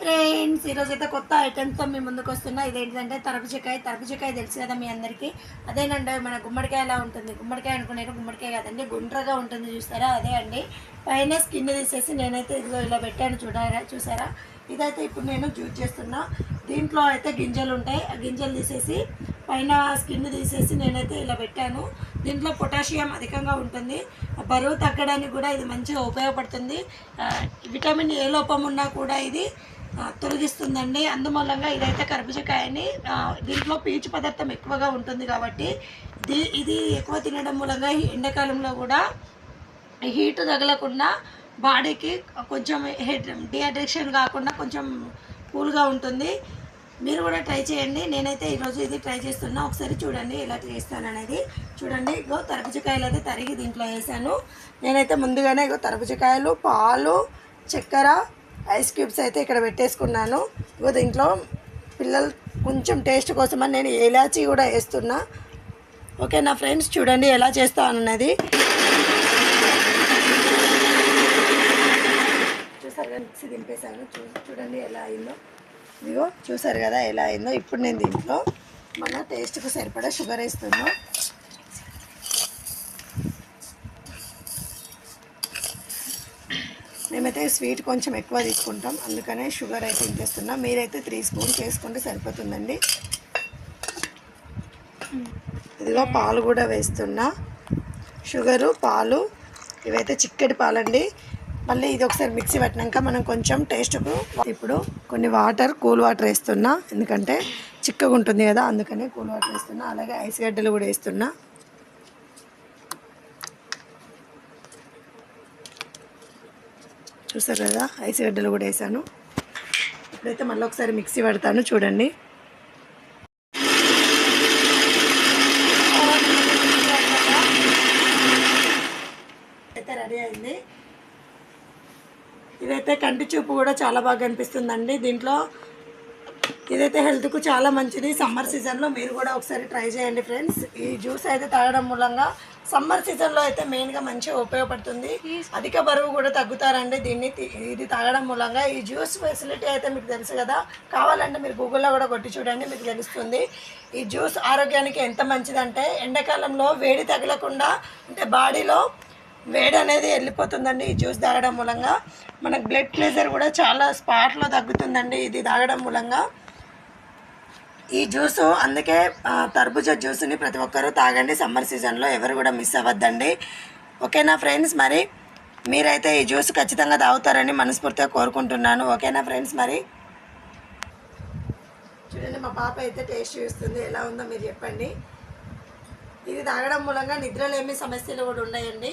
Friends, ఈరోజైతే కొత్త ఐటెంతో మీ ముందుకు వస్తున్నా. ఇదేంటంటే తరపుజకాయ. తరపుజకాయ తెలుసు కదా మీ అందరికీ. అదేనండి మన గుమ్మడికాయ ఎలా ఉంటుంది. గుమ్మడికాయ అనుకునేది గుమ్మడికాయ కాదండి, గుండ్రగా ఉంటుంది చూస్తారా, అదే అండి. పైన స్కిన్ తీసేసి నేనైతే ఇదిగో ఇలా పెట్టాను, చూసారా. ఇదైతే ఇప్పుడు నేను జ్యూస్ చేస్తున్నా. దీంట్లో అయితే గింజలు ఉంటాయి, ఆ గింజలు తీసేసి పైన స్కిన్ తీసేసి నేనైతే ఇలా పెట్టాను. దీంట్లో పొటాషియం అధికంగా ఉంటుంది, బరువు తగ్గడానికి కూడా ఇది మంచిగా ఉపయోగపడుతుంది. విటమిన్ ఏ లోపం ఉన్నా కూడా ఇది తొలగిస్తుందండి. అందుమూలంగా ఇదైతే కర్బూజకాయని దీంట్లో పీచు పదార్థం ఎక్కువగా ఉంటుంది కాబట్టి ఇది ఎక్కువ తినడం మూలంగా ఎండాకాలంలో కూడా హీట్ తగలకుండా బాడీకి కొంచెం డిహైడ్రేషన్ కాకుండా కొంచెం కూల్గా ఉంటుంది. మీరు కూడా ట్రై చేయండి. నేనైతే ఈరోజు ఇది ట్రై చేస్తున్నా. ఒకసారి చూడండి ఎలా చేస్తాను అనేది. చూడండి, ఇగో తరపుజకాయలు అయితే తరిగి దీంట్లో వేసాను. నేనైతే ముందుగానే ఇగో తరపుజకాయలు, పాలు, చక్కెర, ఐస్ క్యూబ్స్ అయితే ఇక్కడ పెట్టేసుకున్నాను. ఇగో దీంట్లో పిల్లలు కొంచెం టేస్ట్ కోసమని నేను ఇలాచీ కూడా వేస్తున్నా. ఓకే నా ఫ్రెండ్స్, చూడండి ఎలా చేస్తాను అన్నది. చూసారు కదా, మిక్సీ దింపేసాను. చూడండి ఎలా అయిందో. ఇదిగో చూసారు కదా ఎలా అయిందో. ఇప్పుడు నేను దీంట్లో మన టేస్ట్కి సరిపడా షుగర్ వేస్తున్నాను. మేమైతే స్వీట్ కొంచెం ఎక్కువ తీసుకుంటాం, అందుకనే షుగర్ అయితే ఇంకేస్తున్నా. మీరైతే 3 స్పూన్స్ వేసుకుంటే సరిపోతుందండి. ఇదిగో పాలు కూడా వేస్తున్నా. షుగరు, పాలు, ఇవైతే చిక్కటి పాలండి. మళ్ళీ ఇది ఒకసారి మిక్సీ పట్టినాక మనం కొంచెం టేస్ట్కు ఇప్పుడు కొన్ని వాటర్, కూల్ వాటర్ వేస్తున్నా. ఎందుకంటే చిక్కగా ఉంటుంది కదా, అందుకనే కూల్ వాటర్ వేస్తున్నా. అలాగే ఐస్ గడ్డలు కూడా వేస్తున్నా. చూసారు కదా, ఐస్ గడ్డలు కూడా వేసాను. ఇప్పుడైతే మళ్ళీ ఒకసారి మిక్సీ పడతాను. చూడండి, అయితే రెడీ అయింది. ఇదైతే కంటి చూపు కూడా చాలా బాగా అనిపిస్తుందండి. దీంట్లో ఇదైతే హెల్త్కు చాలా మంచిది. సమ్మర్ సీజన్లో మీరు కూడా ఒకసారి ట్రై చేయండి ఫ్రెండ్స్. ఈ జ్యూస్ అయితే తాగడం మూలంగా సమ్మర్ సీజన్లో అయితే మెయిన్గా మంచిగా ఉపయోగపడుతుంది. అధిక బరువు కూడా తగ్గుతారండి ఇది తాగడం మూలంగా. ఈ జ్యూస్ ఫెసిలిటీ అయితే మీకు తెలుసు కదా, కావాలంటే మీరు గూగుల్లో కూడా కొట్టి చూడండి, మీకు తెలుస్తుంది. ఈ జ్యూస్ ఆరోగ్యానికి ఎంత మంచిదంటే ఎండాకాలంలో వేడి తగలకుండా, అంటే బాడీలో వేడి అనేది వెళ్ళిపోతుందండి ఈ జ్యూస్ తాగడం మూలంగా. మనకు బ్లడ్ ప్రెషర్ కూడా చాలా స్పాట్లో తగ్గుతుందండి ఇది తాగడం మూలంగా. ఈ జ్యూసు అందుకే తర్బూజా జ్యూస్ని ప్రతి ఒక్కరూ తాగండి సమ్మర్ సీజన్లో, ఎవరు కూడా మిస్ అవ్వద్దండి. ఓకేనా ఫ్రెండ్స్, మరి మీరైతే ఈ జ్యూస్ ఖచ్చితంగా తాగుతారని మనస్ఫూర్తిగా కోరుకుంటున్నాను. ఓకేనా ఫ్రెండ్స్, మరి చూడండి మా పాప అయితే టేస్ట్ చూస్తుంది, ఎలా ఉందో మీరు చెప్పండి. ఇది తాగడం మూలంగా నిద్రలేమి సమస్యలు కూడా ఉన్నాయండి.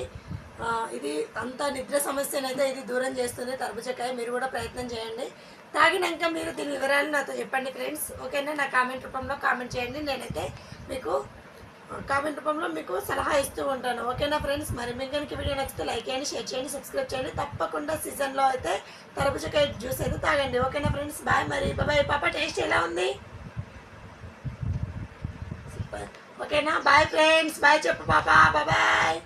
ఇది అంత నిద్ర సమస్యనైతే ఇది దూరం చేస్తుంది తర్బూజకాయ. మీరు కూడా ప్రయత్నం చేయండి. తాగినాక మీరు దీని వివరాలు నాతో చెప్పండి ఫ్రెండ్స్. ఓకేనా, నా కామెంట్ రూపంలో కామెంట్ చేయండి. నేనైతే మీకు కామెంట్ రూపంలో మీకు సలహా ఇస్తూ ఉంటాను. ఓకేనా ఫ్రెండ్స్, మరి మీకు కనుక వీడియో నచ్చితే లైక్ చేయండి, షేర్ చేయండి, సబ్స్క్రైబ్ చేయండి. తప్పకుండా సీజన్లో అయితే తర్బూజకాయ జ్యూస్ అయితే తాగండి. ఓకేనా ఫ్రెండ్స్, బాయ్. మరి బాయ్. పాప టేస్ట్ ఎలా ఉంది? సూపర్. ఓకేనా, బాయ్ ఫ్రెండ్స్. బాయ్ చెప్పు పాప. బాయ్.